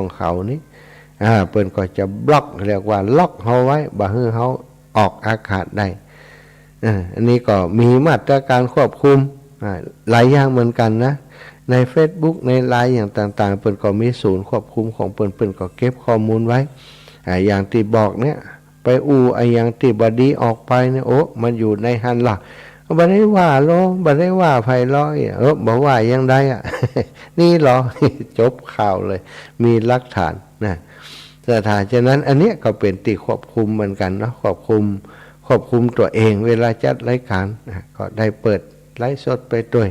ของเขานี่เปิ้นก็จะบล็อกเรียกว่าล็อกเฮาไว้บ่ให้เฮาออกอากาศได้อันนี้ก็มีมาตรการควบคุมหลายอย่างเหมือนกันนะใน Facebook ใน LINE อย่างต่างๆเปิ้นก็มีศูนย์ควบคุมของเปิ้นก็เก็บข้อมูลไว้อย่างที่บอกเนี่ยไปไอ้อย่างที่บ่ดีออกไปเนี่ยโอ้มันอยู่ในหันล่ะบ่ได้ว่าโลบ่ได้ว่าไผร้อยบ่ว่ายังได้นี่หรอ จบข่าวเลยมีหลักฐานนะสถานฉะนั้นอันเนี้ยก็เป็นที่ควบคุมเหมือนกันเนาะควบคุมตัวเองเวลาจัดรายการก็ได้เปิดไลฟ์สดไปด้วย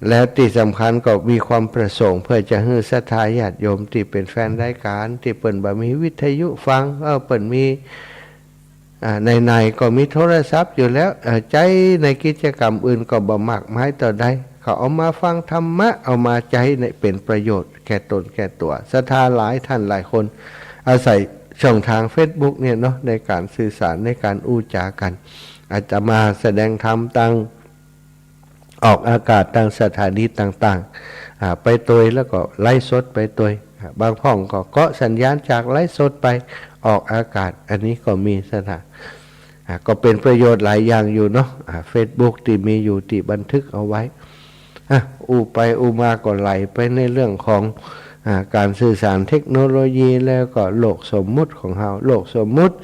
แล้วที่สำคัญก็มีความประสงค์เพื่อจะให้ศรัทธาญาติโยมที่เป็นแฟนรายการที่เปิ่นบ่มีวิทยุฟังเปิ่นมีในก็มีโทรศัพท์อยู่แล้วใจในกิจกรรมอื่นก็บ่มากมายต่อใดเขาเอามาฟังธรรมะเอามาใจในเป็นประโยชน์แก่ตนแก่ตัวศรัทธาหลายท่านหลายคนอาศัยช่องทาง Facebook เนี่ยเนาะในการสื่อสารในการอู้จากันอาจจะมาแสดงธรรมตั้งออกอากาศทางสถานีต่างๆไปตัวแล้วก็ไล่สดไปตัวบางพ่องก็เกาะสัญญาณจากไล่สดไปออกอากาศอันนี้ก็มีสถานก็เป็นประโยชน์หลายอย่างอยู่เนาะFacebook ที่มีอยู่ที่บันทึกเอาไว้ไปมาก็ไหลไปในเรื่องของการสื่อสารเทคโนโลยีแล้วก็โลกสมมุติของเราโลกสมมุติ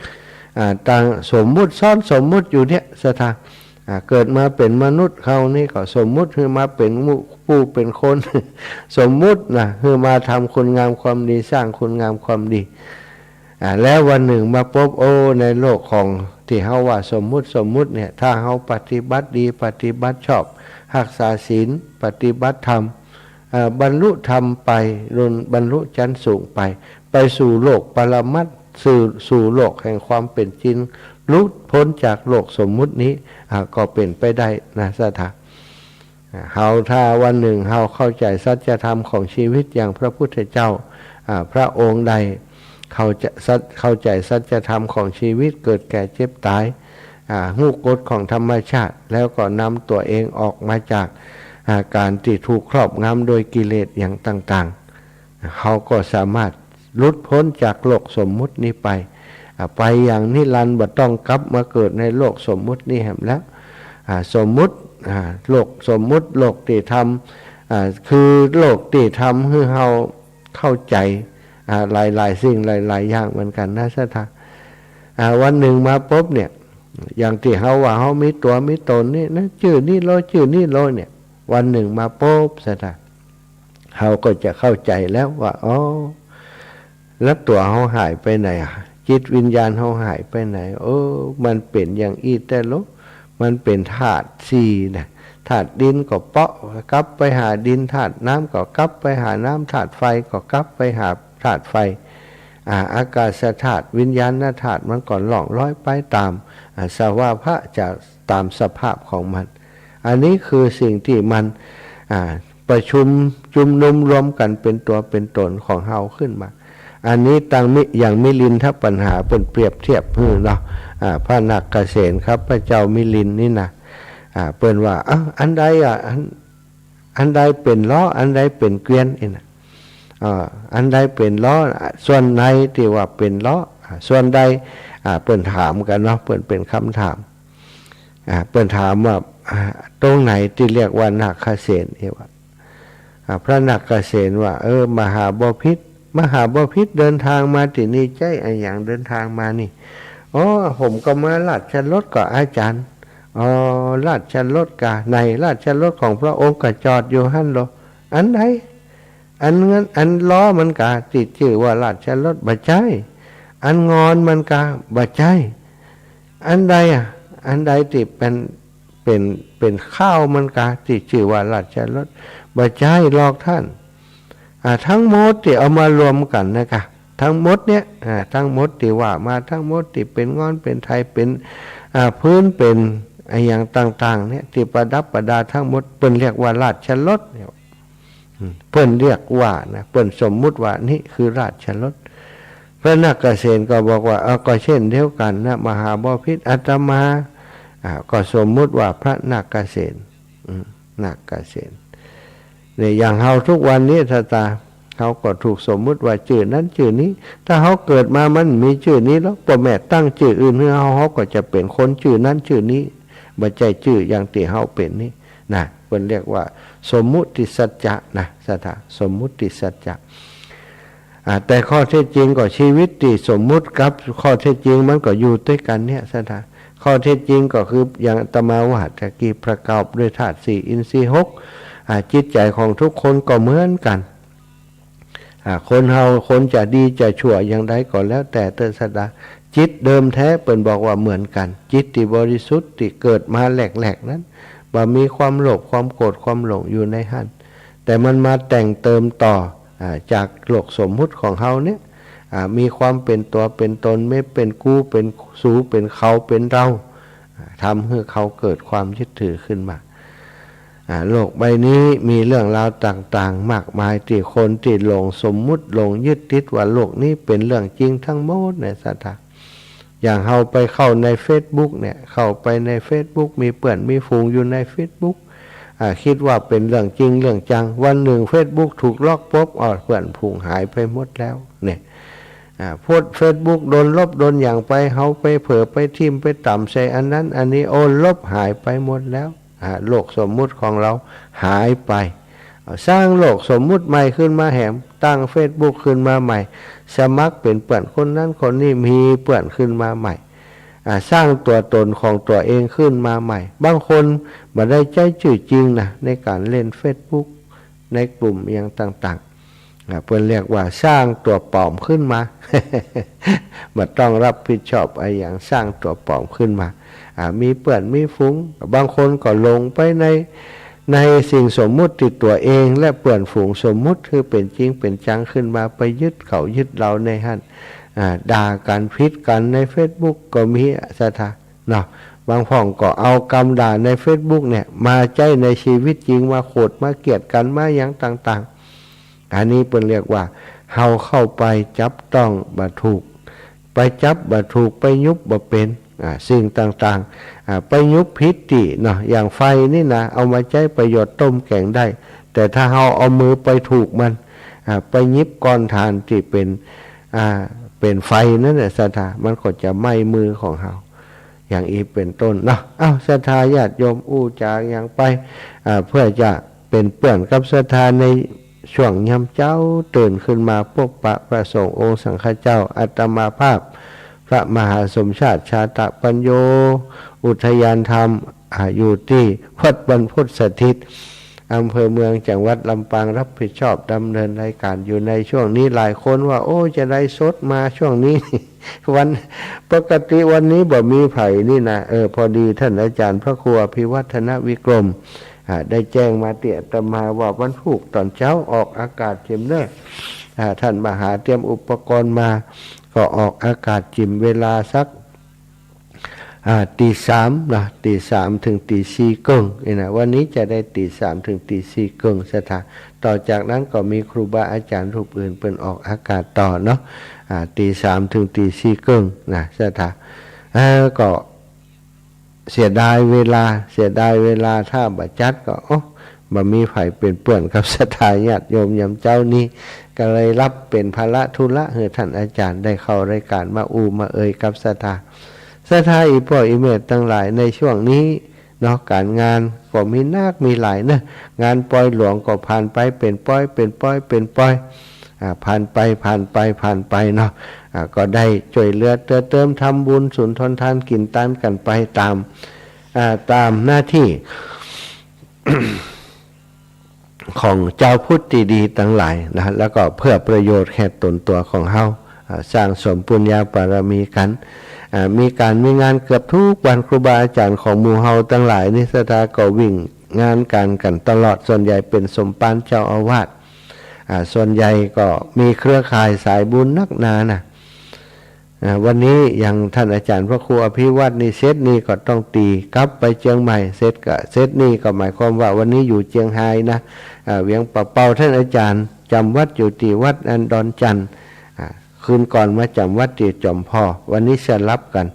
ต่างสมมุติซ้อนสมมุติอยู่เนี่ยสถานเกิดมาเป็นมนุษย์เขานี่ก็สมมุติคือมาเป็นผู้เป็นคน สมมุตินะคือมาทำคุณงามความดีสร้างคุณงามความดีแล้ววันหนึ่งมาพบในโลกของที่เขาว่าสมมุติเนี่ยถ้าเขาปฏิบัติดีปฏิบัติชอบรักษาศีลปฏิบัติธรรมบรรลุธรรมไปบรรลุชั้นสูงไปสู่โลกปรมัตถ์สู่โลกแห่งความเป็นจริงลุดพ้นจากโลกสมมุตินี้ก็เป็นไปได้นะสถาถ้าวันหนึ่งเราเข้าใจสัจธรรมของชีวิตอย่างพระพุทธเจ้าพระองค์ใดเข้าใจสัจธรรมของชีวิตเกิดแก่เจ็บตายหูกฎของธรรมชาติแล้วก็นำตัวเองออกมาจากการที่ถูกครอบงำโดยกิเลสอย่างต่างๆเขาก็สามารถหลุดพ้นจากโลกสมมุตินี้ไปอย่างนิรันดร์บ่ต้องกลับมาเกิดในโลกสมมุตินี้แห่งแล้วสมมุติโลกสมมุติโลกที่ทำคือโลกที่ทำให้เราเข้าใจหลายสิ่งหลายอย่างเหมือนกันนะสัทธาวันหนึ่งมาพบเนี่ยอย่างที่เขาว่าเขามีตัวมีตนนี่นะชื่อนี่โลเนี่ยวันหนึ่งมาพบสัทธาเขาก็จะเข้าใจแล้วว่าแล้วตัวเขาหายไปไหนจิตวิญญาณเขาหายไปไหนมันเป็นอย่างอีแต่ลมันเป็นธาตุสี่นะธาตุดินก็เปาะกลับไปหาดินธาตุน้ำก็กลับไปหาน้ำธาตุไฟก็กลับไปหาธาตุไฟอากาศธาตุวิญญาณธาตุมันก่อนล่องลอยไปตามสภาวะจากตามสภาพของมันอันนี้คือสิ่งที่มันประชุมจุมนุมรวมกันเป็นตัวเป็นตนของเฮาขึ้นมาอันนี้ตั้งอย่างมิลินทปัญหาเป็นเปรียบเทียบเนาะพระนักเกษตรครับพระเจ้ามิลินนี่นะเปิ้นว่าอันใดอันใดเป็นล้ออันใดเป็นเกวียนนะอันใดเป็นล้อส่วนไหนที่ว่าเป็นล้อส่วนใดเปิ้นถามกันเนาะเปิ้นเป็นคำถามเปิ้นถามว่าตรงไหนที่เรียกว่านักเกษตรว่าพระนักเกษตรว่ามหาบพิตรเดินทางมาที่นี่ใจอย่างเดินทางมานี่ผมก็มาราชรถกับอาจารย์ราชรถกะในราชรถของพระองค์ก็จอดอยู่หั่นโลอันใดอันล้อมันกะติดชื่อว่าราชรถบ่ใช่อันงอนมันกะบ่ใช่อันใดอันใดที่เป็นข้าวมันกะติดชื่อว่าราชรถบ่ใช่หรอกท่านทั้งหมดที่เอามารวมกันนะคะทั้งหมดเนี่ยทั้งหมดที่ว่ามาทั้งหมดที่เป็นงอนเป็นไทยเป็นพื้นเป็นอย่างต่างๆเนี่ยที่ประดับประดาทั้งหมดเปิ้นเรียกว่าราชรถเนี่ยเปิ้นเรียกว่านะเปิ้นสมมุติว่านี่คือราชรถพระนักเกษตรก็บอกว่าก็เช่นเดียวกันนะมหาบพิตรอาตมาก็สมมุติว่าพระนักเกษตรนักเกษตรเนี่ยอย่างเฮาทุกวันนี้ถ้า เขาก็ถูกสมมุติว่าชื่อนั้นชื่อนี้ถ้าเขาเกิดมามันมีชื่อนี้แล้วพ่อแม่ตั้งชื่ออื่นให้เขาก็จะเป็นคนชื่อนั้นชื่อนี้บ่ใจชื่ออย่างที่เขาเป็นนี่นะเพิ่นเรียกว่าสมมุติสัจจะนะสถาสมมุติสัจจะแต่ข้อเท็จจริงก็ชีวิตที่สมมุติกับข้อเท็จจริงมันก็อยู่ด้วยกันเนี่ยสถาข้อเท็จจริงก็คืออย่างอาตมาว่าตะกี้ประกอบด้วยธาตุสี่อินทรีย์หกจิตใจของทุกคนก็เหมือนกันคนเฮาคนจะดีจะชั่วอย่างใดก็แล้วแต่เตสดาจิตเดิมแท้เปิ่นบอกว่าเหมือนกันจิตที่บริสุทธิ์ที่เกิดมาแหลกๆนั้นบ่มีความโลภความโกรธความหลงอยู่ในหันแต่มันมาแต่งเติมต่อจากโลกสมมุติของเฮาเนี่ยมีความเป็นตัวเป็นตนไม่เป็นกูเป็นสูเป็นเขาเป็นเราทำให้เขาเกิดความยึดถือขึ้นมาโลกใบนี้มีเรื่องราวต่างๆมากมายที่คนที่หลงสมมุติหลงยึดติดว่าโลกนี้เป็นเรื่องจริงทั้งหมดในสัตว์อย่างเฮาไปเข้าใน Facebook เนี่ยเข้าไปใน Facebook มีเพื่อนมีฝูงอยู่ใน Facebook คิดว่าเป็นเรื่องจริงเรื่องจังวันหนึ่ง Facebook ถูกล็อกปุ๊บเพื่อนฝูงหายไปหมดแล้วเนี่ยโพสเฟซบุ๊กโดนลบโดนอย่างไปเฮาไปเผลอไปทิมไปต่ำใส่อันนั้นอันนี้โอนลบหายไปหมดแล้วโลกสมมุติของเราหายไปสร้างโลกสมมุติใหม่ขึ้นมาแหมตั้งเฟซบุ๊กขึ้นมาใหม่สมัครเป็นเพื่อนคนนั้นคนนี้มีเพื่อนขึ้นมาใหม่สร้างตัวตนของตัวเองขึ้นมาใหม่บางคนบ่ได้ใจชื่อจริงนะในการเล่นเฟซบุ๊กในกลุ่มอย่างต่างๆเพื่อนเรียกว่าสร้างตัวปลอมขึ้นมามันต้องรับผิดชอบไอ้อย่างสร้างตัวปลอมขึ้นมามีเพื่อนมีฟุ้งบางคนก็ลงไปในสิ่งสมมุติที่ตัวเองและเพื่อนฝูงสมมุติคือเป็นจริงเป็นจังขึ้นมาไปยึดเขายึดเราในหันด่ากันพิษกันใน Facebook ก็มีสถาเนาะบางพ่องก็เอาคำด่าใน Facebook เนี่ยมาใจในชีวิตจริงมาโขดมาเกลียดกันมาอย่างต่างๆอันนี้เป็นเรียกว่าเฮาเข้าไปจับต้องบ่ถูกไปจับบ่ถูกไปยุบบ่เป็นสิ่งต่างๆไปยุบพิษติเนาะอย่างไฟนี่นะเอามาใช้ประโยชน์ต้มแกงได้แต่ถ้าเฮาเอามือไปถูกมันไปยิบก้อนถ่านที่เป็นไฟนั่นแหละศรัทธามันก็จะไหม้มือของเฮาอย่างอีเป็นต้นเนาะศรัทธาญาติโยมอู้จาอย่างไปเพื่อจะเป็นเปื้อนกับศรัทธาในช่วงยามเจ้าตื่นขึ้นมาพบปะพระสงฆ์องค์สังฆเจ้าอาตมาภาพพระมหาสมชาติชาตปัญโยอุทยานธรรมอยู่ที่วัดบรรพุทธสถิตอำเภอเมืองจังหวัดลำปางรับผิดชอบดำเนินรายการอยู่ในช่วงนี้หลายคนว่าโอ้จะได้สดมาช่วงนี้ วันปกติวันนี้บ่มีไผ่นี่นะพอดีท่านอาจารย์พระครูอภิวัฒนวิกรมได้แจ้งมาเตี่ยตมาว่าวันพุธตอนเช้าออกอากาศเต็มเน้อท่านมหาเตรียมอุปกรณ์มาก็ออกอากาศจิมเวลาสักตีสามนะตีสามถึงตีสี่ครึ่งนะวันนี้จะได้ตีสามถึงตีสี่ครึ่งสถานต่อจากนั้นก็มีครูบาอาจารย์รูปอื่นเป็นออกอากาศต่อเนาะตีสามถึงตีสี่ครึ่งนะสถานก็เสียดายเวลาถ้าบัดจัดก็บ่มีไผเป็นเปื้อนกับศรัทธาญาติโยมยามเจ้านี้ก็เลยรับเป็นภาระธุระให้ท่านอาจารย์ได้เข้ารายการมามากับศรัทธาอีพ่ออีเมตทั้งหลายในช่วงนี้เนาะการงานก็มีนักมีหลายนะงานปล่อยหลวงก็ผ่านไปเป็นปล่อยผ่านไปเนาะก็ได้ช่วยเหลือเติมทำบุญสุนทรทานกินตานกันไปตามหน้าที่ ของเจ้าพุทธดีทั้งหลายนะแล้วก็เพื่อประโยชน์แค่ตนตัวของเฮาสร้างสมปุญญาบารมีกันมีงานเกือบทุกวันครูบาอาจารย์ของหมู่เฮาทั้งหลายนิสตาก็วิ่งงานการกันตลอดส่วนใหญ่เป็นสมภารเจ้าอาวาสส่วนใหญ่ก็มีเครือข่ายสายบุญนักหนานะวันนี้อย่างท่านอาจารย์พระครูอภิวัตนี่เซตนี้ก็ต้องตีกลับไปเชียงใหม่เซตนี้ก็หมายความว่าวันนี้อยู่เชียงไฮ้นะเวียงปะเปาท่านอาจารย์จำวัดอยู่ที่วัดอันดอนจันทร์คืนก่อนมาจำวัดที่จอมพ่อวันนี้สลับกัน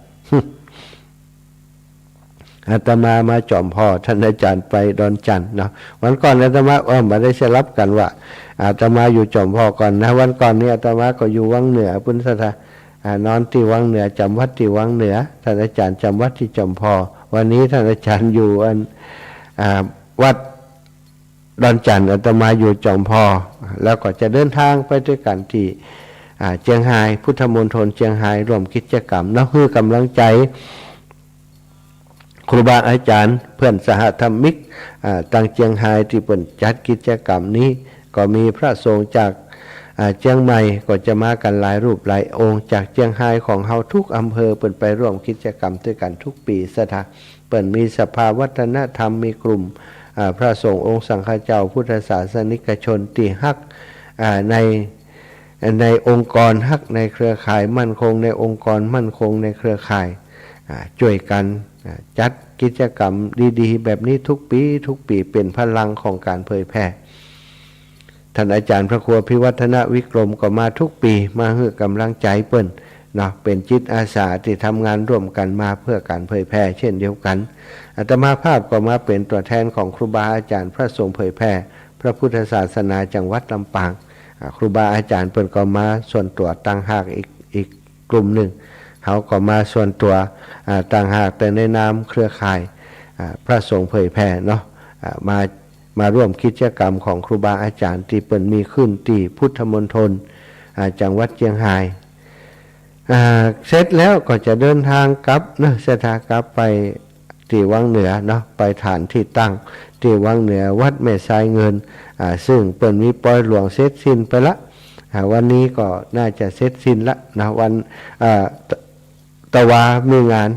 อาตมาจอมพ่อท่านอาจารย์ไปดอนจันทร์เนาะวันก่อนอาตมามาได้สลับกันว่า อาตมาอยู่จอมพอก่อนนะวันก่อนนี้อาตมาก็อยู่วังเหนือพุทธศาสนอนที่วังเหนือจำวัดที่วังเหนือท่านอาจารย์จำวัดที่จอมพอวันนี้ท่านอาจารย์อยู่วัดดอนจันทร์อาตมาอยู่จอมพอแล้วก็จะเดินทางไปด้วยกันที่เจียงไฮ้พุทธมณฑลเจียงไฮ้ร่วมกิจกรรมแล้วคือกำลังใจครูบาอาจารย์เพื่อนสหธรรมิกต่างเจียงไฮ้ที่เปิดจัดกิจกรรมนี้ก็มีพระสงฆ์จากเจียงใหม่ก็จะมากันหลายรูปหลายองค์จากเจียงไฮ้ของเฮาทุกอำเภอเปิดไปร่วมกิจกรรมด้วยกันทุกปีสถาเปิดมีสภาวัฒนธรรมมีกลุ่มพระสงฆ์องค์สังฆเจ้าพุทธศาสนิกชนที่ฮักในองค์กรฮักในเครือข่ายมั่นคงในองค์กรมั่นคงในเครือข่ายช่วยกันจัดกิจกรรมดีๆแบบนี้ทุกปีเป็นพลังของการเผยแพร่ท่านอาจารย์พระครูพิวัฒนวิกรมก็มาทุกปีมาให้กำลังใจเปิ้นเนาะเป็นจิตอาสาที่ทำงานร่วมกันมาเพื่อการเผยแพร่เช่นเดียวกันอาตมาภาพก็มาเป็นตัวแทนของครูบาอาจารย์พระสงฆ์เผยแพร่พระพุทธศาสนาจังหวัดลำปางครูบาอาจารย์เปิ้นก็มาส่วนตัวต่างหากอีกกลุ่มหนึ่งเขาก็มาส่วนตัวต่างหากแต่ในนามเครือข่ายพระสงฆ์เผยแพร่เนาะมาร่วมกิจกรรมของครูบาอาจารย์ที่เปิ้นมีขึ้นที่พุทธมณฑลจังหวัดเชียงรายเสร็จแล้วก็จะเดินทางกลับนะเสถากลับไปที่วังเหนือเนาะไปฐานที่ตั้งที่วังเหนือวัดแม่ทรายเงินซึ่งเปิ้นมีปล่อยหลวงเสร็จสิ้นไปละวันนี้ก็น่าจะเสร็จสิ้นละนะวันตะวามีงาน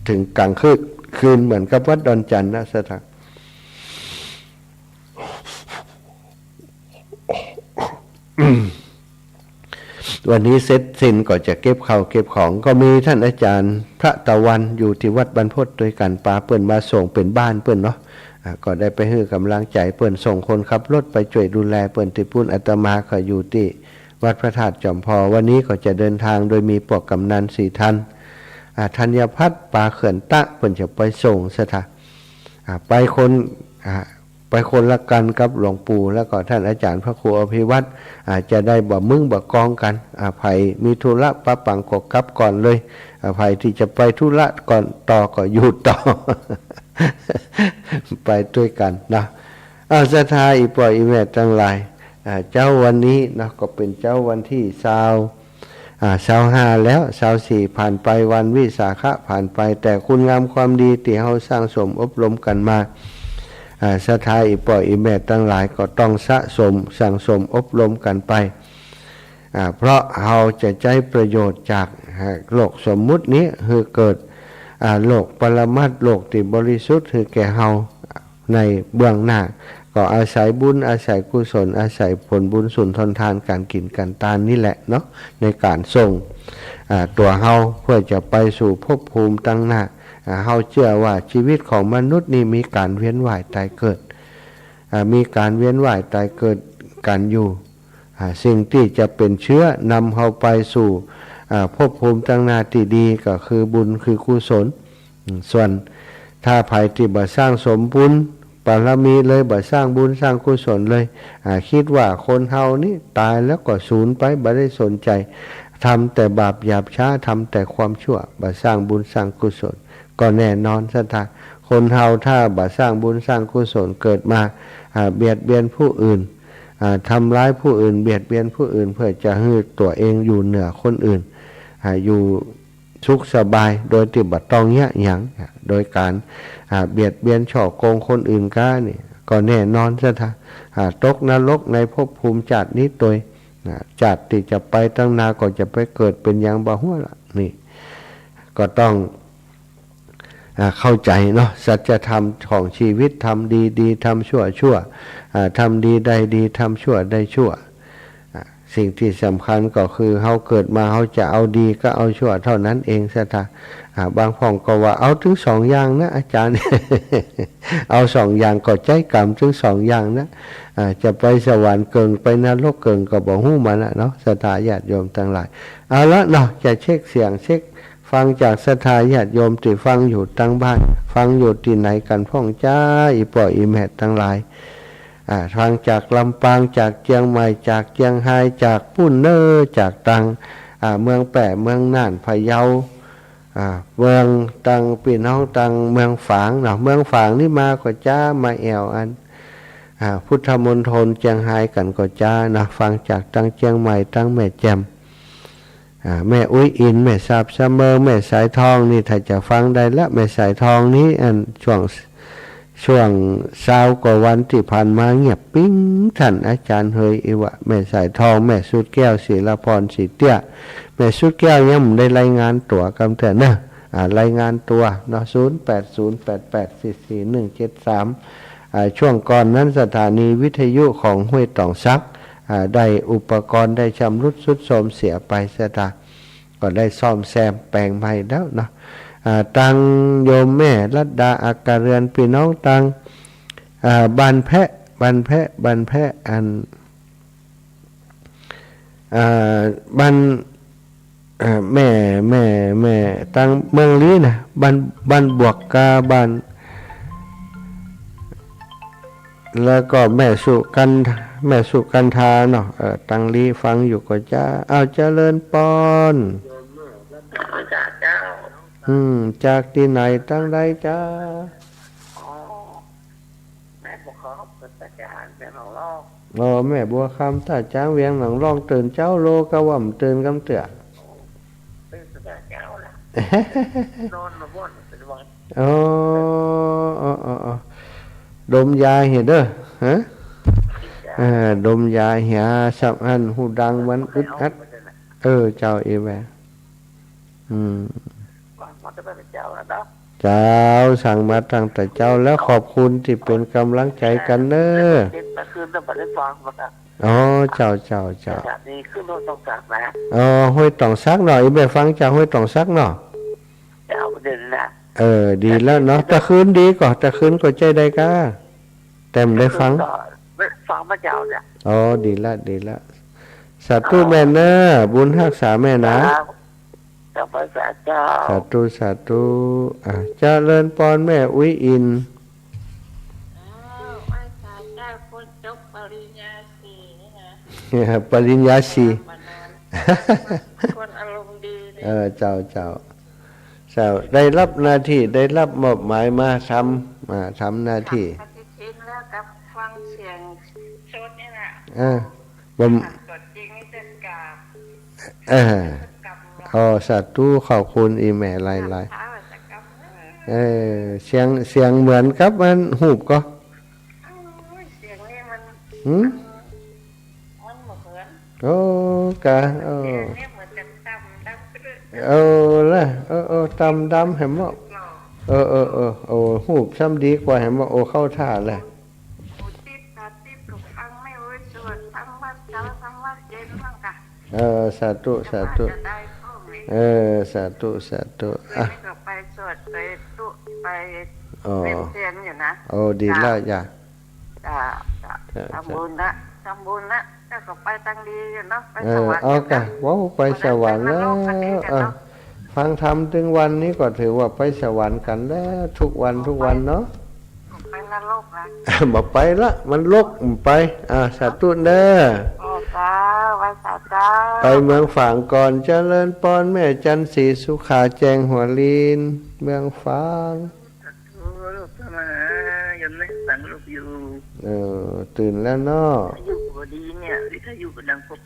ถึงกลางคืนเหมือนกับวัดดอนจันทร์นะสถานวันนี้เสร็จสิ้นก็จะเก็บข้าวเก็บของก็มีท่านอาจารย์พระตะวันอยู่ที่วัดบรรพตด้วยกันปาเปิ้นมาส่งเป็นบ้านเปิ้นเนาะก็ได้ไปให้กำลังใจเปิ้นส่งคนขับรถไปช่วยดูแลเปิ้นที่พุ่นอาตมาก็อยู่ที่วัดพระธาตุจอมพอวันนี้ก็จะเดินทางโดยมีพวกกำนัน4 ท่านธัญพัฒน์ปาเขื่อนตะเปิ้นจะไปส่งสถาไปคนละกันกับหลวงปู่แล้วก็ท่านอาจารย์พระครูอภิวัตรจะได้บ่มึงบ่กองกันไผมีธุระปะปังก็กลับก่อนเลยไผที่จะไปธุระก่อนต่อก็อยู่ต่อ ไปด้วยกันนะศรัทธาอีปล่อยอีแม่ทั้งหลายเจ้าวันนี้นะก็เป็นเจ้าวันที่25แล้ว24ผ่านไปวันวิสาขะผ่านไปแต่คุณงามความดีที่เฮาสร้างสมอบรมกันมาศรัทธาอีปล่อยอีแม่ทั้งหลายก็ต้องสะสมสั่งสมอบรมกันไปเพราะเราจะใช้ประโยชน์จากโลกสมมุตินี้คือเกิดโลกปรมัตถ์โลกที่บริสุทธิ์คือแก่เราในเบื้องหน้าก็อาศัยบุญอาศัยกุศลอาศัยผลบุญสุนทรทานการกินการทานนี่แหละเนาะในการส่งตัวเราเพื่อจะไปสู่ภพภูมิตั้งหน้าเราเชื่อว่าชีวิตของมนุษย์นี่มีการเวียนว่ายตายเกิดมีการเวียนว่ายตายเกิดกันอยู่สิ่งที่จะเป็นเชื้อนำเราไปสู่ภพภูมิตั้งหน้าที่ดีก็คือบุญคือกุศลส่วนถ้าภัยที่บ่สร้างสมบุญบารมีเลยบ่สร้างบุญสร้างกุศลเลยคิดว่าคนเฮานี่ตายแล้วก็สูญไปบ่ได้สนใจทำแต่บาปหยาบช้าทำแต่ความชั่วบ่สร้างบุญสร้างกุศลก็แน่นอนซะท่าคนเฮาถ้าบ่สร้างบุญสร้างกุศลเกิดมาเบียดเบียนผู้อื่นทำร้ายผู้อื่นเบียดเบียนผู้อื่นเพื่อจะให้ตัวเองอยู่เหนือคนอื่นอยู่สุขสบายโดยที่บ่ต้องยะหยังโดยการเบียดเบียนฉ้อโกงคนอื่นก้านี่ก็แน่นอนซะท่าตกนรกในภพภูมิชาตินี้ตัวชาติที่จะไปตั้งนาก็จะไปเกิดเป็นอย่างบ่ฮู้ล่ะนี่ก็ต้องเข้าใจเนาะสัจธรรมของชีวิตทำดีทำชั่วทำดีได้ดีทำชั่วได้ชั่วสิ่งที่สำคัญก็คือเฮาเกิดมาเฮาจะเอาดีก็เอาชั่วเท่านั้นเองซะท่าบางพ่องก็ว่าเอาถึง2 อย่างนะอาจารย์ เอา2 อย่างก็ใจกรรมถึง2 อย่างนะจะไปสวรรค์เกิงไปนรกเกิงก็บ่ฮู้มันเนาะศรัทธาญาติโยมทั้งหลายเอาละเนาะจะเช็คเสียงเช็คฟังจากศรัทธาญาติโยมที่ฟังอยู่ตั้งบ้านฟังอยู่ที่ไหนกันพ่องจ้าอีปล่อยอีแม่ทั้งหลาย ทางจากลำปางจากเชียงใหม่จากเชียงไฮ้จากปุ่นเนอจากตรังเมืองแปะเมืองน่านพะเยาเมืองตังพี่น้องตังเมืองฝางเนาะเมืองฝางนี่มาก็จ้ามาแอวอันพุทธมณฑลเชียงไฮ้กันก็จ้านะฟังจากตังเชียงใหม่ตังแม่แจ่มแม่อุ้ยอินแม่สาบเสมอแม่สายทองนี่ถ้าจะฟังได้ละแม่สายทองนี้อันช่วงเช้ากว่าวันที่ผ่านมาเงียบปิ้งท่านอาจารย์เฮยอีวะแม่สายทองแม่สุดแก้วศิลพรศรีเตี้ยแม่สุดแก้วยังไม่ได้รายงานตัวกำเถอะนะรายงานตัวเนาะ0808844173ช่วงก่อนนั้นสถานีวิทยุของห้วยตองซักได้อุปกรณ์ได้ชำรุดทรุดโทรมเสียไปเสียดายก็ได้ซ่อมแซมแปลงใหม่แล้วเนาะตังโยมแม่รัตดาอากาเรือนพี่น้องตังบันแพะอันบันแม่ตังเมืองลี้นะบันบวกกาบันแล้วก็แม่สุกันทาเนาะตังลีฟังอยู่ก็จ้าเอาเจริญปอนจากที่ไหนตั้งใดจ้าแม่บัวคำเป็นตาจานเป็นหนองลอกแม่บัวคำตาจ้างเวียงหนองลองตื่นเจ้าโลกะว่ำตื่นกำเตือเป็นตาเจ้าล่ะนอนมาบ่นเป็นวันดมยาเห็นเด้อฮะดมยาเหียสับอันหูดังมันอึดอัดเจ้าเอแวมันจะเป็นเจ้าแล้วเนาะเจ้าสั่งมาตั้งแต่เจ้าแล้วขอบคุณที่เป็นกำลังใจกันเนอะคืนต้องไปได้ฟังมาครับเจ้านี่ขึ้นรถต้องจักนะห้วยต่องซักหน่อยไปฟังจากห้วยต่องซักเนาะเจ้าเด่นนะดีแล้วเนาะตะคืนดีก่อนตะคืนก็ใจได้ก้าแต่ไม่ได้ฟังพระเจ้าเนี่ยดีละสาธุแม่เนอะบุญรักษาแม่นะจะไปสาเจ้าสาธุเจริญปอนแม่อุ้ยอินคนจบปริญญาสี่นี่นะปริญญาสี่คนอารมณ์ดีเจ้าได้รับหน้าที่ได้รับมอบหมายมาทำหน้าที่แล้วกับฟังเสียงชดนี่แหละบ่มกดจริงนี่จะกราบสาธุขอบคุณอีแม่หลายเสียงเหมือนกับมันหูบก็เสียงนี่มันเหมือนกะเสียงนี่เหมือนจะละดำเห็นบ่หูบซ้ำดีกว่าเห็นบ่เข้าท่าแหละสาธุสาธุไปสวดไปตุไปเรียนอยู่นะดีแล้วจ้ะทำบุญละแล้วก็ไปตั้งดีอยู่เนาะไปสวรรค์ว้าวไปสวรรค์แล้วฟังธรรมถึงวันนี้ก็ถือว่าไปสวรรค์กันแล้วทุกวันเนาะไปนรกนะบอกไปละมันลกไปสาธุเด้อไปเมืองฝางก่อนเจริญปอนแม่จันสีสุขาแจงหัวลีนเมืองฝางยังไม่สั่งลูกอยู่ตื่นแล้วเนาะอยู่บดีเนี่ยวิทยุดังปุ๊บ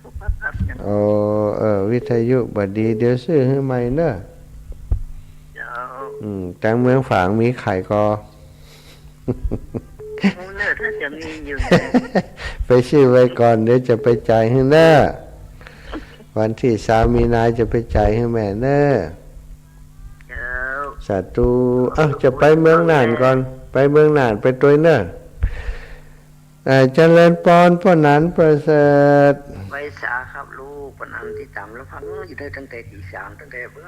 วิทยุบดีเดี๋ยวซื้อให้ใหม่เนอะแต่เมืองฝางมีไข่ก็ถ้าจะมีอยู่ไปชื่อไว้ก่อนเดี๋ยวจะไปจ่ายให้เนอะวันที่3 มีนาจะไปจ่ายให้แม่เนอะสาธุจะไปเมืองน่านก่อนไปเมืองน่านไปตัวเนอะเจริญปอนพ่อนันประเสริฐไปสาครับลูกปนันที่3แล้วพังอยู่ได้ตั้งแต่ตี3ตั้งแต่เมื่อ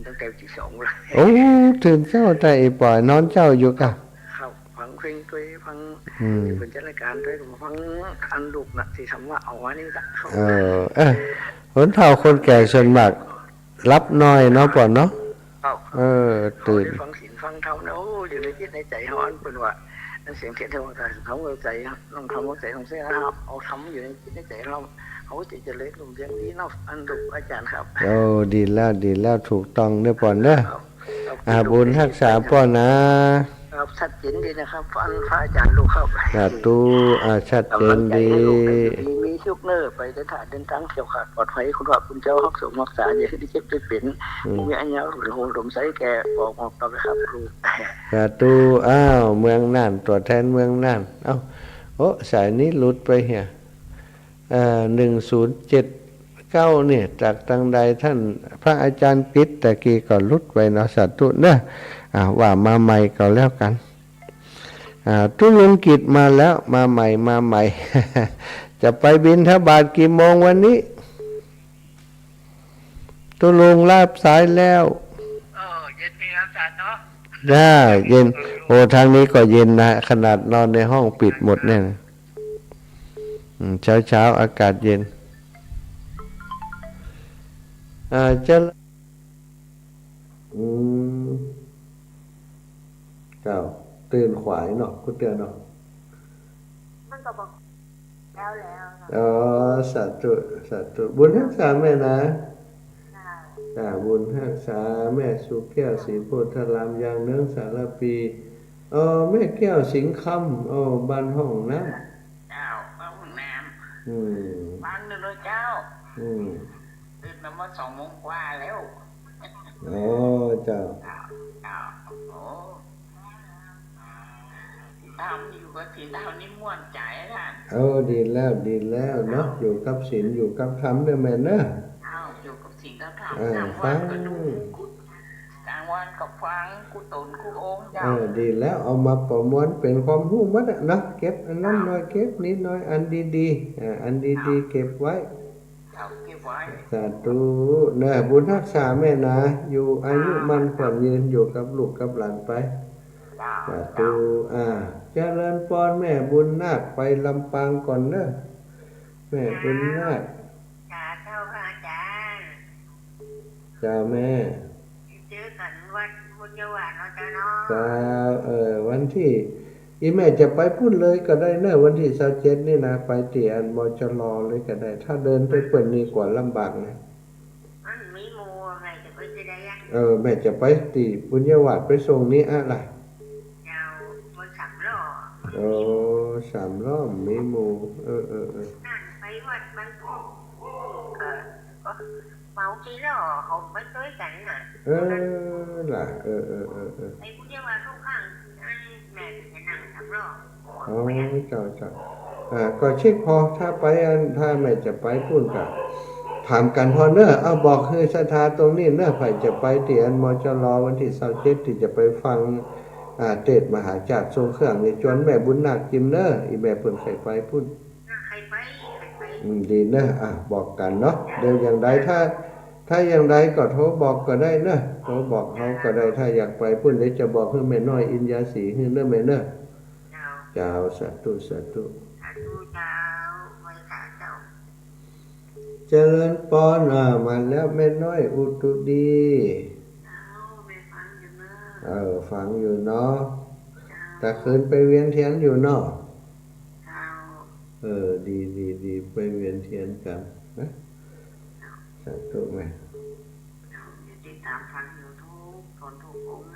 ตั้งแต่ตี2เลยตื่นเจ้าแต่อีปล่อยนอนเจ้าอยู่กะฟังเพลงตัวฟังเป็นจัดรายการด้วยฟังอันลูกนะที่ทำว่าเอาไว้นี่จ้ะคนเฒ่าคนแก่ส่วนมากรับน้อยเนาะป่อนเนาะตื่นฟังศีลฟังธรรมนะอยู่ในจิตในใจเขาอันเป็นว่า เสียงเทียนเทวดาเขาเอาใจลองทำเอาใจของเสียนะครับเอาทำอยู่ในใจเราเขาจะเล็กลงเสียงนี้นอกอันดุอาจารย์ครับโอ้ดีแล้วถูกต้องเด้อปอนเด้อบุญรักษาปอนนะครับชัดเจนดีนะครับฟันพระอาจารย์ลูกเข้าไปสาธุชัดเจนดีมีชุกเนอร์ไปเดินทางเกี่ยวขาดปลอดภัยคุณพระคุณเจ้าฮักสมรักษาอย่าให้ได้เจ็บได้เป็นมีอันยาวหรือโหดมใส่แกบอกต่อไปครับครูสาธุเมืองน่านตัวแทนเมืองน่านโอ้สายนี้หลุดไปเหี่ย1079เนี่ยจากทางใดท่านพระอาจารย์ปิดตะกี้ก็หลุดไปเนาะสาธุเด้อว่ามาใหม่ก็แล้วกันทุลุงกิจมาแล้วมาใหม่ จะไปบิณฑบาตกี่โมงวันนี้ทุลุงลาบสายแล้วเย็นมีรับสารเนาะได้เย็นโอ้ทางนี้ก็เย็นนะขนาดนอนในห้องปิดหมดเนี่ยเช้าอากาศเย็นจะเจ้าตื่นขวายเนาะกูเตือนเนาะมันก็บอกแล้วสาธุบุญรักษาแม่นะบุญรักษาแม่สุแก้วศรีโพธารามยางเนื้อสารปีแม่แก้วสิงห์คำบ้านห้องน้ำเจ้าบ้านห้องน้ำบ้านนึงเลยเจ้าตื่นมา2 โมงกว่าแล้วเจ้าทำอยู่กับศีลเท่านี้ม่วนใจท่านดีแล้วเนาะอยู่กับศีลอยู่กับธรรมเด้อแม่เนอะอยู่กับศีลกับธรรมกลางวันก็ดูกลางวันก็ฟังกุตนกุโอมเจ้าดีแล้วเอามาประมวลเป็นความรู้มัดนะเก็บอันนั้นน้อยเก็บนิดน้อยอันดีอันดีเก็บไว้สาธุเนอะบุญรักษาแม่นะอยู่อายุมันขวัญยืนอยู่กับลูกกับหลานไปสาธุเจริญพรแม่บุญนาคไปลำปางก่อนเนอะแม่บุญนาคเจ้าพระอาจารย์จ้าแม่เจอกันวันบุญยวานเจ้าเนาะวันที่อีแม่จะไปพูดเลยก็ได้เนอะวันที่27นี่นะไปเตียนมจรเลยก็ได้ถ้าเดินไปเปิดนี่กว่าลำบากนะมีหมู่ไงจะไปจะได้แม่จะไปตีบุญยวาดไปส่งนี้อะไร3 รอบมีหมู่ไปวัดบางพงเมากี่รอบเขาไม่เคยกันน่ะล่ะไอ้ผู้เดียวว่าทุกครั้งแม่จะนั่ง3 รอบเจ้าก็เช็คพอถ้าไปถ้าแม่จะไปพูดกับถามกันพอเนอะบอกคือสถานตรงนี้เนอะไผจะไปเตียนมจรวันที่27ที่จะไปฟังเทศมหาจารย์ทรงเครื่องนี่จวนแม่บุญนาคจิมเนอะอีแม่เพิ่นใครไปพูดใครไปดีเนอะบอกกันเนาะเดี๋ยวอย่างใดถ้าอย่างใดก็โทรบอกก็ได้เนอะโทรบอกเขาก็ได้ถ้าอยากไปพูดเดี๋ยวจะบอกให้แม่น้อยอินยาศรีให้เนอะแม่เนอะเจ้าสาธุเจ้าไม่ขาดเจ้าเจริญพรมาแล้วแม่น้อยอุตุดีฟังอยู่เนาะแต่คืนไปเวียนเทียนอยู่เนาะดีไปเวียนเทียนกันนะสาธุไหมติดตามฟังอยู่ทุกคนทุกองค์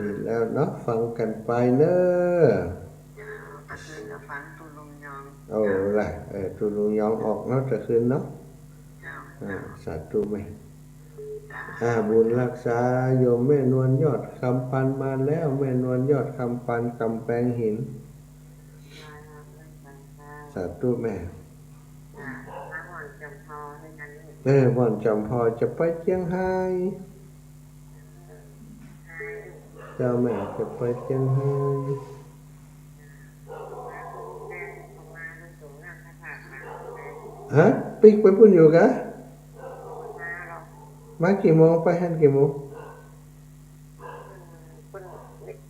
ดีแล้วเนาะฟังกันไปเนอะแต่คืนจะฟังตุลุงยองล่ะตุลุงยองออกเนาะแต่คืนเนาะสาธุไหมบุญรักษาโยมแม่นวลยอดคำปันมาแล้วแม่นวลยอดคำปันกำแพงหินสาธุแม่บ่อนจำพอจะไปเชียงรายเจ้าแม่จะไปเชียงรายปิ๊กไปพุ่นอยู่กะมากี่โมงไปหันกี่โมง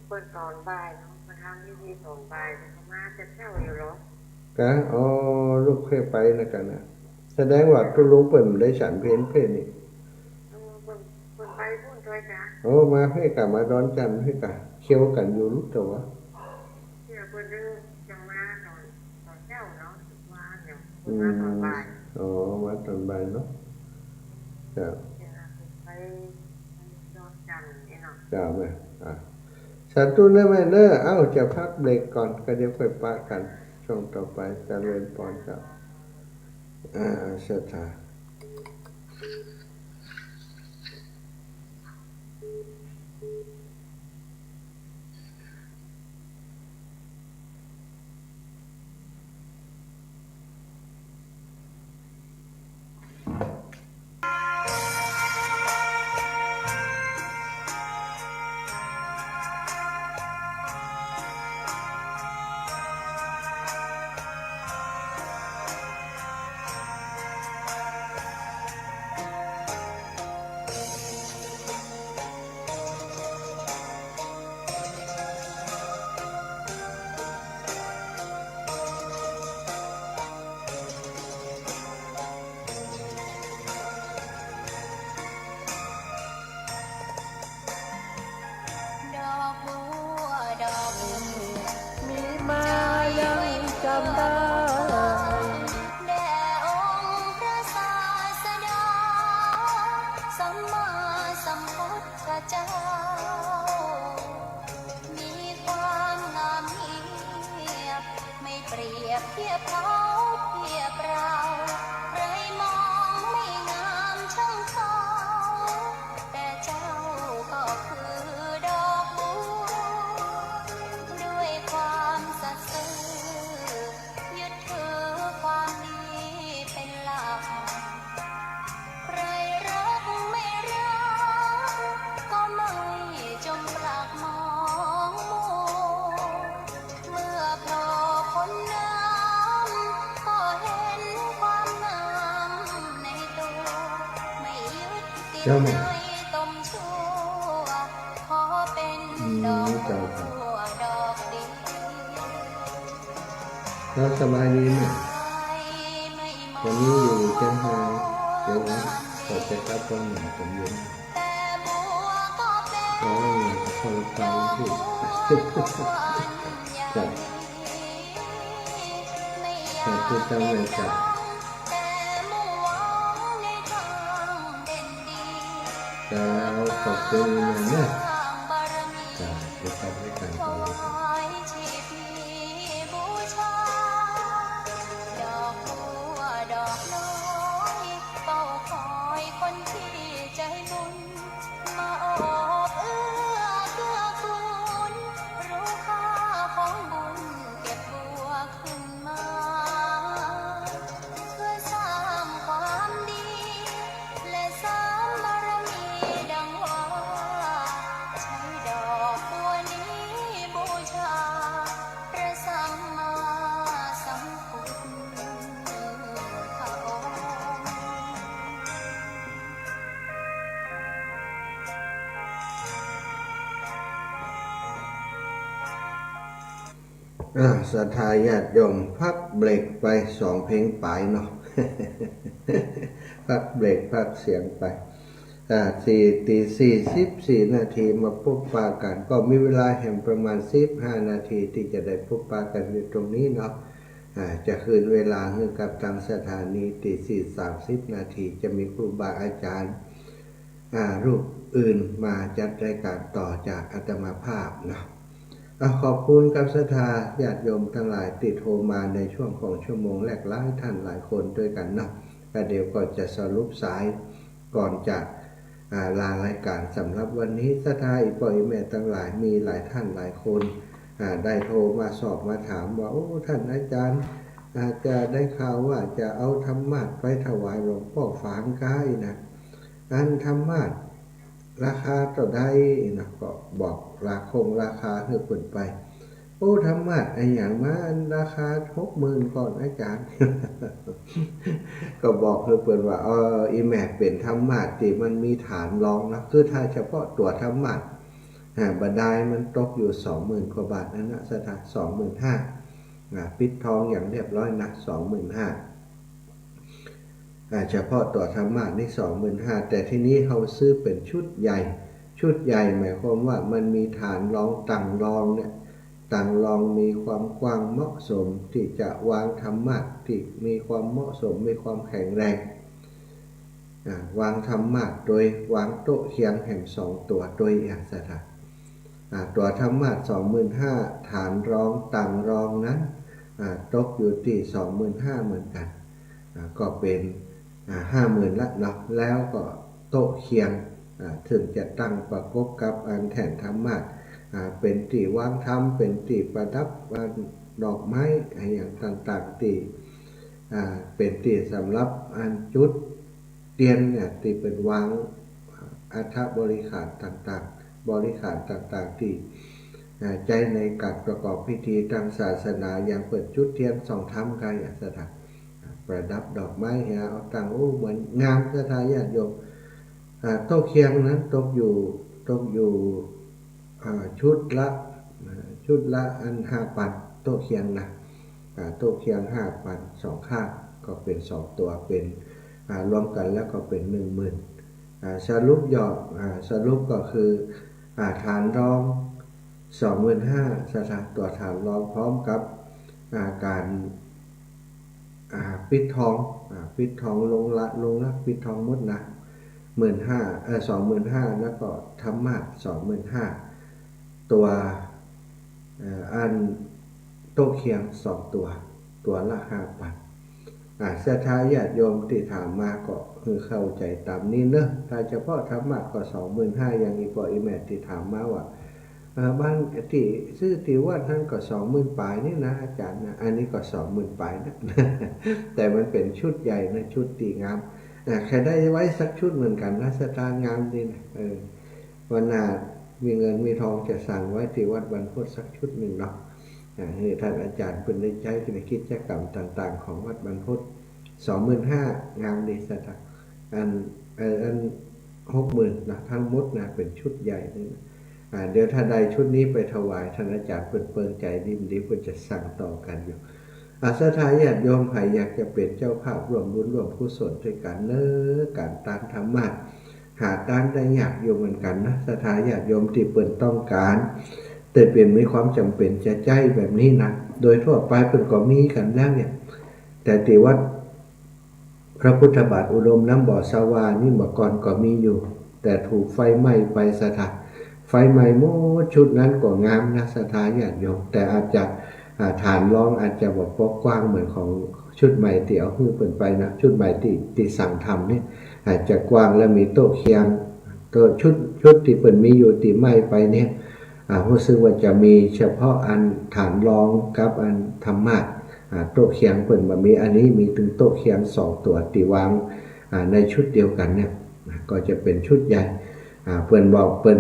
เปิดตอนบ่ายมาทำที่ตอนบ่ายมาจะเที่ยวอยู่หรอกะลูกเคยไปนะกันนะแสดงว่าทุลุงเปิ่นได้ฉันเพลนี่ไปพูดด้วยจ้ะมาให้กะมาดอนกันให้กะเคี้ยวกันอยู่ลูกแต่ว่าเที่ยวไป พื่อนยังมาตอนเจ้าเนาะว่าอย่างเพื่อนมาตอนบ่ายอ๋อมาตอนบ่ายเนาะจ้าไปยอดจันทร์นี่เนาะจ้าแม่สาธุนะแม่เนอะเอ้าจะพักเบรกก่อนก็เดี๋ยวค่อยปะกันช่วงต่อไปจะเรียนปอนกับศรัทธาเจ้าแม่เราสบายดีไหมวันนี้อยู่เชียงรายเดี๋ยวนะขอจะกลับวันหนึ่งผมเย็นเพราะว่าคนฟังที่จัดผู้เจ้าแม่จัดแล้วขอบคุณนะจะไปทำให้กันต่อศรัทธาญาติโยมพักเบรกไป2 เพลงปลายเนาะ พักเบรกพักเสียงไป4:44 นาทีมาพบปะกันก็มีเวลาแห่งประมาณ15 นาทีที่จะได้พบปะกันอยู่ตรงนี้เนาะจะคืนเวลาให้กับทางสถานี4:30 นาทีจะมีครูบาอาจารย์รูปอื่นมาจัดรายการต่อจากอาตมาภาพเนาะขอบคุณกับศรัทธาญาติโยมทั้งหลายติดโทรมาในช่วงของชั่วโมงแรกหลายท่านหลายคนด้วยกันเนาะเดี๋ยวก็จะสรุปสายก่อนจะลารายการสำหรับวันนี้ศรัทธาอีกปล่อยแม่ทั้งหลายมีหลายท่านหลายคนได้โทรมาสอบมาถามว่าโอ้ท่านอาจารย์จะได้ข่าวว่าจะเอาธรรมะไปถวายหลวงพ่อฝางก้ายนะอันธรรมะราคาต่อได้นะก็บอกราคาให้เปิดไปโอ้ธรรมะไอ้อย่างมาราคา60,000ก่อนอาจารย์ ก็บอกให้เปิดว่าอีแม่เป็นธรรมะที่มันมีฐานรองนะคือถ้าเฉพาะตัวธรรมะบันไดมันตกอยู่ 20,000 กว่าบาทนั่นนะสถาน 25,000ปิดทองอย่างเรียบร้อยนะ 25,000เฉพาะตัวธรรมะนี่ 25,000 แต่ที่นี้เขาซื้อเป็นชุดใหญ่หมายความว่ามันมีฐานรองตั้งรองเนี่ย ต่างลองมีความกว้างเหมาะสมที่จะวางธรรมะที่มีความเหมาะสมมีความแข็งแรงวางธรรมะโดยวางโต๊ะเคียงแห่ง2ตัวโดยอย่างสถานตัวธรรมะ 25,000 ฐานรองต่างรองนั้นตกอยู่ที่ 25,000 เหมือนกันก็เป็น50,000ละเนาะแล้วก็โต๊ะเคียงถึงจะตั้งประกบกับอันแทนธรรมะเป็นที่วางธรรมเป็นที่ประดับดอกไม้อย่างต่างๆที่เป็นที่สำหรับอันจุดเตียนเนี่ยที่เป็นวางอัฐบริขารต่างๆบริขารต่างๆที่ใจในการประกอบพิธีทางศาสนาอย่างเปิดจุดเทียนส่องธรรมกายสถานประดับดอกไม้เอาต่างเหมือนงามสถานญาติโยมโต๊ะเคียงนั้นตกอยู่ชุดละอัน5,000โต๊ะเคียงนะโต๊ะเคียง5,000 2ข้างก็เป็น2ตัวเป็นรวมกันแล้วก็เป็น 10,000สรุปยอดสรุปก็คือฐานรอง 25,000 สถานตัวฐานรองพร้อมกับการปิดทองลงละปิดทองหมดนะ 25,000 แล้วก็ธรรมะ 25,000 ตัวอันโต๊ะเคียง2ตัวละ 5,000ศรัทธาญาติโยมที่ถามมาก็คือเข้าใจตามนี้เนอะถ้าเฉพาะธรรมะก็ 25,000 อย่างอีปออีแม่ที่ถามมาว่าบ้านที่ซื้อที่วัดท่านก็ 20,000 ปลายนี่นะอาจารย์นะอันนี้ก็ 20,000 ปลายนะ แต่มันเป็นชุดใหญ่นะชุดตีงามใครได้ไว้สักชุดเหมือนกันนะศรัทธางามดีนะวันหน้ามีเงินมีทองจะสั่งไว้ที่วัดบรรพตสักชุดหนึ่งเนาะให้ท่านอาจารย์เป็นได้ใช้ในกิจกรรมต่างๆของวัดบรรพต 25,000 งามดีศรัทธาอัน 60,000 นะทั้งหมดนะเป็นชุดใหญ่นี่นะเดี๋ยวถ้าใดชุดนี้ไปถวายท่านอาจารย์เปิ่นใจดีเพื่อจะสั่งต่อกันอยู่ศรัทธาญาติโยมใครอยากจะเป็นเจ้าภาพร่วมบุญร่วมกุศลด้วยกันการตามธรรมะหาด้านได้ยากอยู่เหมือนกันนะศรัทธาญาติโยมที่เปิ่นต้องการแต่เปลี่ยนมีความจำเป็นจะใจแบบนี้นะโดยทั่วไปเปิ่นก็มีกันแล้วเนี่ยแต่ที่วัดพระพุทธบาทอุดมน้ำบ่อสวานี่เมื่อก่อนก็มีอยู่แต่ถูกไฟไหม้ไปสถานไฟไหม้หมดชุดนั้นก็งามนะศรัทธาญาติโยมแต่อาจจะฐานรองอาจจะบอกปกกว้างเหมือนของชุดใหม่ที่เอาขึ้นเปิดไปนะชุดใหม่ที่สั่งทำนี่อาจจะกว้างและมีโต๊ะเคียงตัวชุดที่เปิดมีอยู่ที่ไหม้ไปเนี่ยรู้สึกว่าจะมีเฉพาะอันฐานรองกับอันธรรมะโต๊ะเคียงเปิดมามีอันนี้มีถึงโต๊ะเคียง2ตัวที่วางในชุดเดียวกันเนี่ยก็จะเป็นชุดใหญ่เปิ่นบอกเปิ่น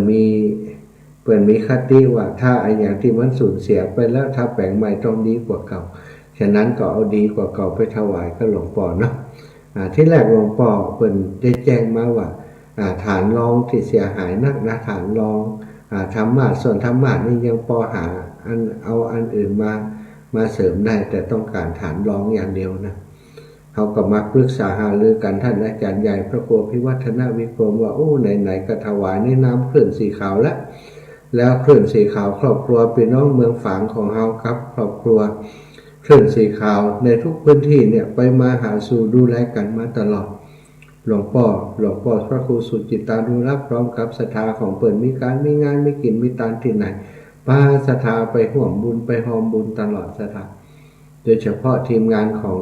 มีคติว่าถ้าไอ้อย่างที่มันสูญเสียไปแล้วถ้าแปลงใหม่ต้องดีกว่าเก่าฉะนั้นก็เอาดีกว่าเก่าไปถวายก็หลวงพ่อเนาะที่แรกหลวงพ่อเปิ่นได้แจ้งมาว่าฐานรองที่เสียหายนักนะฐานรองธรรมะส่วนธรรมะนี่ยังพอหาเอาอันอื่นมาเสริมได้แต่ต้องการฐานรองอย่างเดียวนะเขาก็มาปรึกษาหารือกันท่านอาจารย์ใหญ่พระครูพิวัฒนวิกรมว่าโอ้ไหนๆก็ถวายในน้ำคลื่นสีขาวแล้วคลื่นสีขาวครอบครัวพี่น้องเมืองฝางของเฮาครับครอบครัวคลื่นสีขาวในทุกพื้นที่เนี่ยไปมาหาสู่ดูแลกันมาตลอดหลวงพ่อพระครูสุจิตานุรักษ์พร้อมกับศรัทธาของเปิ่นมีการมีงานมีกินมีตานที่ไหนพาศรัทธาไปห่วงบุญไปหอมบุญตลอดศรัทธาโดยเฉพาะทีมงานของ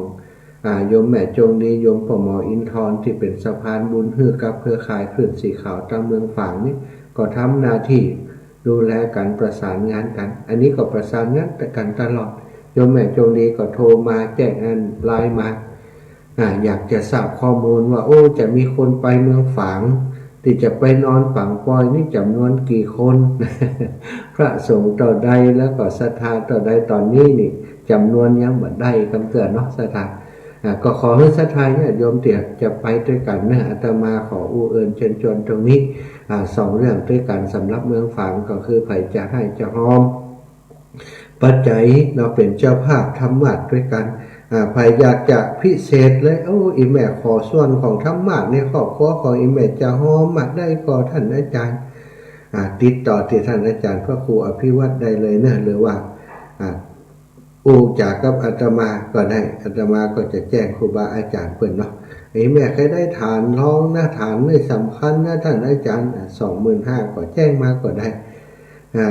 โยมแม่จงดีโยมพ่อหมออินทร์ที่เป็นสะพานบุญฮือกับเครือข่ายคลื่นสีขาวตามเมืองฝางนี่ก็ทำหน้าที่ดูแลกันประสานงานกันอันนี้ก็ประสานงานกันตลอดโยมแม่จงดีก็โทรมาแจ้งไลน์มาอยากจะทราบข้อมูลว่าโอ้จะมีคนไปเมืองฝางที่จะไปนอนฝังปอยนี่จำนวนกี่คน พระสงฆ์ต่อใดแล้วก็ศรัทธาต่อใดตอนนี้นี่จำนวนยังบ่ได้กำเตือนเนาะศรัทธาก็ขอให้ศรัทธาญาติโยมเตี่ยจะไปด้วยกันนะอาตมาขออู้เอิญเชิญชวนตรงนี้2เรื่องด้วยกันสำหรับเมืองฝางก็คือไผจะให้จะหอมปัจจัยเราเป็นเจ้าภาพธรรมะด้วยกันไผอยากจะพิเศษเลยโอ้อีแม่ขอส่วนของธรรมะในครอบครัวขออีแม่จะหอมมาได้ก็ท่านอาจารย์ติดต่อที่ท่านอาจารย์พระครูอภิวัตรได้เลยนะหรือว่า อูจากกับอาตมาก็ได้อาตมาก็จะแจ้งครูบาอาจารย์เพื่อนเนาะแม่เคยได้ฐานร้องนะฐานไม่สำคัญนะท่านอาจารย์25,000ก็แจ้งมาก็ได้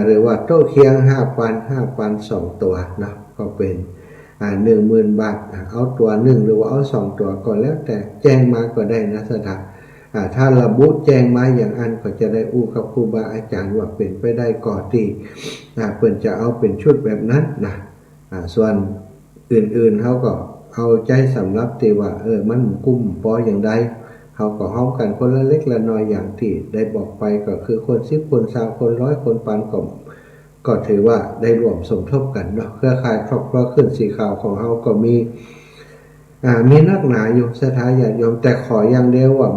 หรือว่าโต๊ะเคียง5,000 2 ตัวเนาะก็เป็น10,000 บาทเอาตัว1หรือว่าเอา2ตัวก็แล้วแต่แจ้งมาก็ได้นะสถานถ้าระบุแจ้งมาอย่างอันก็จะได้อู้กับครูบาอาจารย์ว่าเป็นไปได้ก่อตีเพิ่นจะเอาเป็นชุดแบบนั้นนะส่วนอื่นๆเขาก็เอาใจสำรับตีว่ามันกุ้มปออย่างใดเขาก็ห้องกันคนละเล็กละน้อยอย่างที่ได้บอกไปก็คือคน10 คน20 คน100 คนปานก็ถือว่าได้รวมสมทบกันเนาะเครือข่ายครอบครัวขึ้นสีขาวของเขาก็มีนักหนาอยู่สถาญาติโยมแต่ขออย่างเดียวว่า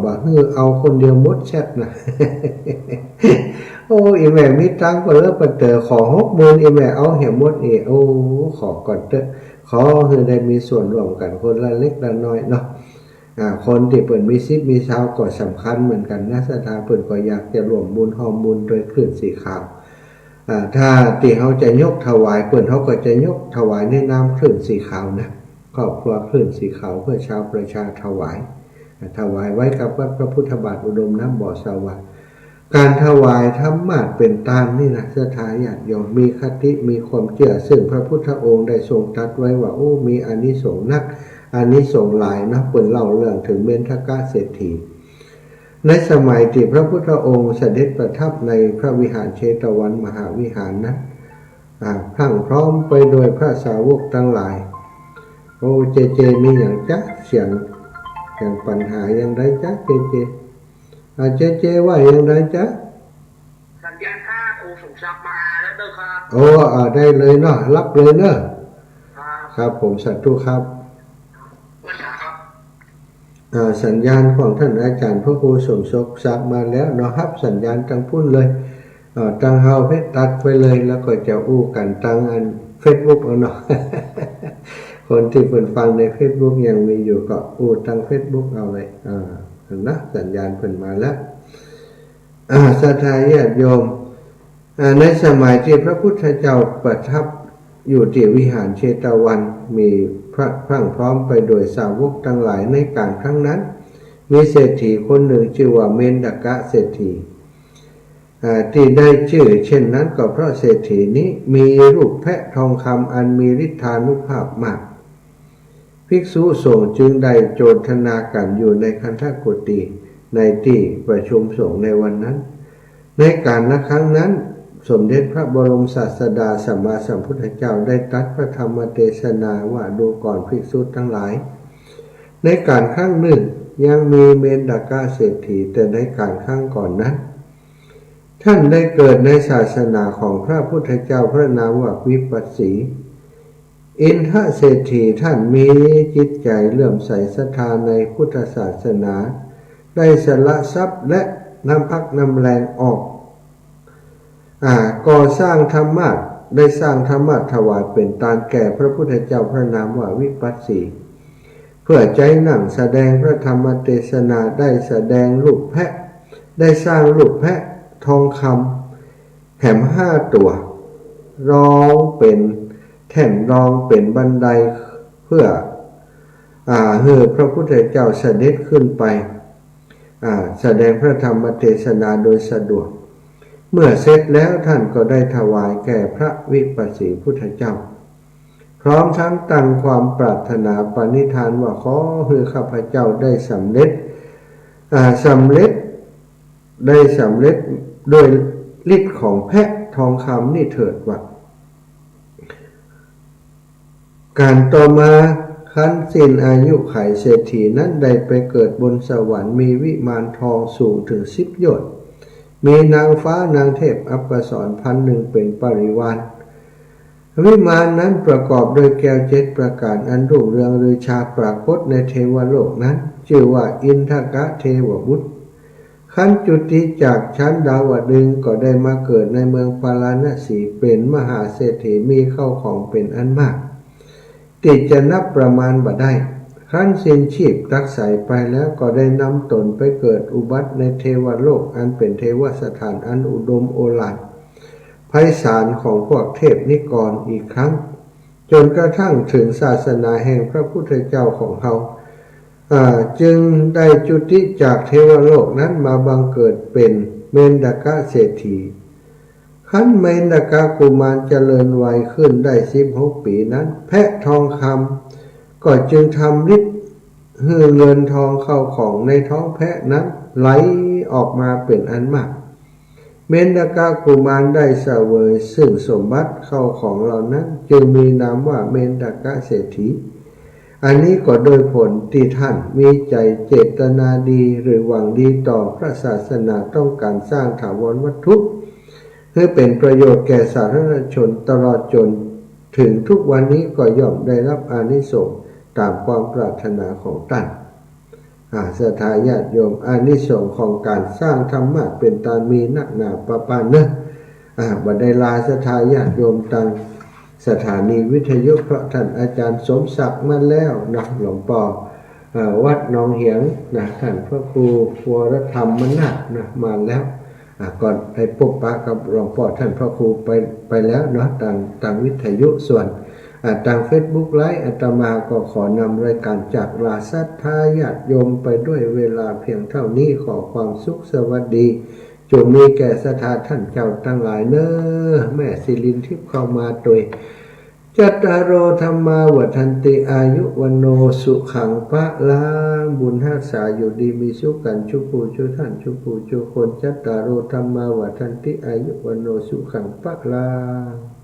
เอาคนเดียวมดแช่นะ โอ้อีแม่มีตังก็เลิกไปเตอขอ60,000อีแม่เอาเหี่ยมดโอ้ขอก่อนเถอะขอคือได้มีส่วนร่วมกันคนละเล็กละน้อยเนาะคนที่เปิดมี10 มี20ก็สำคัญเหมือนกันนะสถาเปิดก็อยากจะร่วมบุญหอมบุญโดยคลื่นสีขาวถ้าที่เขาจะยกถวายเปิดเขาก็จะยกถวายในนามคลื่นสีขาวนะครอบครัวคลื่นสีขาวเพื่อชาวประชาถวายไว้กับวัดพระพุทธบาทอุดมน้ำบ่อสวรรค์การถวายธรรมะเป็นตามนี่นะสถาญาติโยมมีคติมีความเชื่อซึ่งพระพุทธองค์ได้ทรงตรัสไว้ว่ามีอานิสงส์นักอานิสงส์หลายนะเปิดเล่าเรื่องถึงเมธกะเศรษฐีในสมัยที่พระพุทธองค์เสด็จประทับในพระวิหารเชตวันมหาวิหารนั้นพรั่งพร้อมไปโดยพระสาวกทั้งหลายเจมีอย่างจ๊ะเสียงปัญหาอย่างไรจ๊ะเจว่าอย่างไรจ๊ะสัญญาณค่าครูส่งซักมาแล้วเด้อครับได้เลยเนาะรับเลยเนาะครับผมสาธุครับสัญญาณของท่านอาจารย์พระครูสมศกซักมาแล้วเนาะครับสัญญาณตั้งพุ่นเลยตั้งเฮาเพชรตัดไปเลยแล้วก็จะอู้กันตั้งอัน Facebook เอาเนาะ คนที่เพิ่นฟังใน Facebook ยังมีอยู่ก็อู้ตั้ง Facebook เอาไว้นะสัญญาณเพิ่นมาแล้วศรัทธาญาติโยมในสมัยที่พระพุทธเจ้าประทับอยู่ที่วิหารเชตวันมีพระพรั่งพร้อมไปโดยสาวกทั้งหลายในการครั้งนั้นมีเศรษฐีคนหนึ่งชื่อว่าเมนดกะเศรษฐีที่ได้ชื่อเช่นนั้นก็เพราะเศรษฐีนี้มีรูปแพะทองคำอันมีฤทธานุภาพมากภิกษุสงฆ์จึงได้โจทนากันอยู่ในคันธกุฏีในที่ประชุมสงฆ์ในวันนั้นในการละครั้งนั้นสมเด็จพระบรมศาสดาสัมมาสัมพุทธเจ้าได้ตรัสพระธรรมเทศนาว่าดูก่อนภิกษุทั้งหลายในการครั้งหนึ่งยังมีเมนดกะเศรษฐีแต่ในการครั้งก่อนนั้นท่านได้เกิดในศาสนาของพระพุทธเจ้าพระนามว่าวิปัสสีอินทเศรษฐีท่านมีจิตใจเลื่อมใสศรัทธาในพุทธศาสนาได้สละทรัพย์และนำพักนำแรงออกก่อสร้างธรรมะได้สร้างธรรมะถวายเป็นทานแก่พระพุทธเจ้าพระนามว่าวิปัสสีเพื่อใจหนังแสดงพระธรรมเทศนาได้แสดงรูปแพะได้สร้างรูปแพะทองคำแหม5 ตัวร้องเป็นแท่นรองเป็นบันไดเพื่อพระพุทธเจ้าเสด็จขึ้นไปแสดงพระธรรมเทศนาโดยสะดวกเมื่อเสร็จแล้วท่านก็ได้ถวายแก่พระวิปัสสีพุทธเจ้าพร้อมทั้งตั้งความปรารถนาปณิธานว่าขอให้ข้าพเจ้าได้สำเร็จโดยฤทธิ์ของแพะทองคำนี่เถิดว่าการต่อมาขั้นสิ้นอายุไขเศรษฐีนั้นได้ไปเกิดบนสวรรค์มีวิมานทองสูงถึง10 โยชน์มีนางฟ้านางเทพอัปสร1,000เป็นปริวารวิมานนั้นประกอบโดยแก้ว7 ประการอันรุ่งเรืองฤชาปรากฏในเทวโลกนั้นชื่อว่าอินทกะเทวบุตรขั้นจุติจากชั้นดาวดึงส์ก็ได้มาเกิดในเมืองปาราณสีเป็นมหาเศรษฐีมีเข้าของเป็นอันมากติดจะนับประมาณบ่ได้ขั้นสิ้นชีพรักษาไปแล้วก็ได้นำตนไปเกิดอุบัติในเทวโลกอันเป็นเทวสถานอันอุดมโอฬารภ ศาลของพวกเทพนิกรอีกครั้งจนกระทั่งถึงศาสนาแห่งพระพุทธเจ้าของเขาจึงได้จุติจากเทวโลกนั้นมาบังเกิดเป็นเมนดกะเศรษฐีขั้นเมนดกะกุมารเจริญวัยขึ้นได้16 ปีนั้นแพะทองคำก็จึงทำฤทธิ์ให้เงินทองเข้าของในท้องแพะนั้นไหลออกมาเป็นอันมากเมนดกะกุมารได้เสวยซึ่งสมบัติเข้าของเหล่านั้นจึงมีนามว่าเมนดกะเศรษฐีอันนี้ก็โดยผลที่ท่านมีใจเจตนาดีหรือหวังดีต่อพระศาสนาต้องการสร้างถาวรวัตถุเพื่อเป็นประโยชน์แก่สาธารณชนตลอดจนถึงทุกวันนี้ก็ย่อมได้รับอานิสงส์ตามความปรารถนาของท่านศรัทธาญาติโยมอานิสงส์ของการสร้างธรรมะเป็นตามีนักหนาปะปานเนอะบัดได้ลาศรัทธาญาติโยมตังสถานีวิทยุเพราะท่านอาจารย์สมศักดิ์มาแล้วนะหลวงปอวัดหนองเหียงนะท่านพระครูวรธรรมมนาถนะมาแล้วก่อนไปพบปะกับหลวงพ่อท่านพระครูไปแล้วเนาะต่างวิทยุส่วนทาง Facebook ไลฟ์อาตมาก็ขอนำรายการจากลาศรัทธาญาติโยมไปด้วยเวลาเพียงเท่านี้ขอความสุขสวัสดีจงมีแก่ศรัทธาท่านเจ้าทั้งหลายเนอแม่ศิรินทิพย์เข้ามาโดยจัตตารโอธรรมาวัฏันติอายุวันโนสุขังพระลังบุญรักษาอยู่ดีมีสุขกันชุผู้ชุท่านชุผู้ชุคนจัตตารโอธรรมาวัฏันติอายุวันโนสุขังพระลัง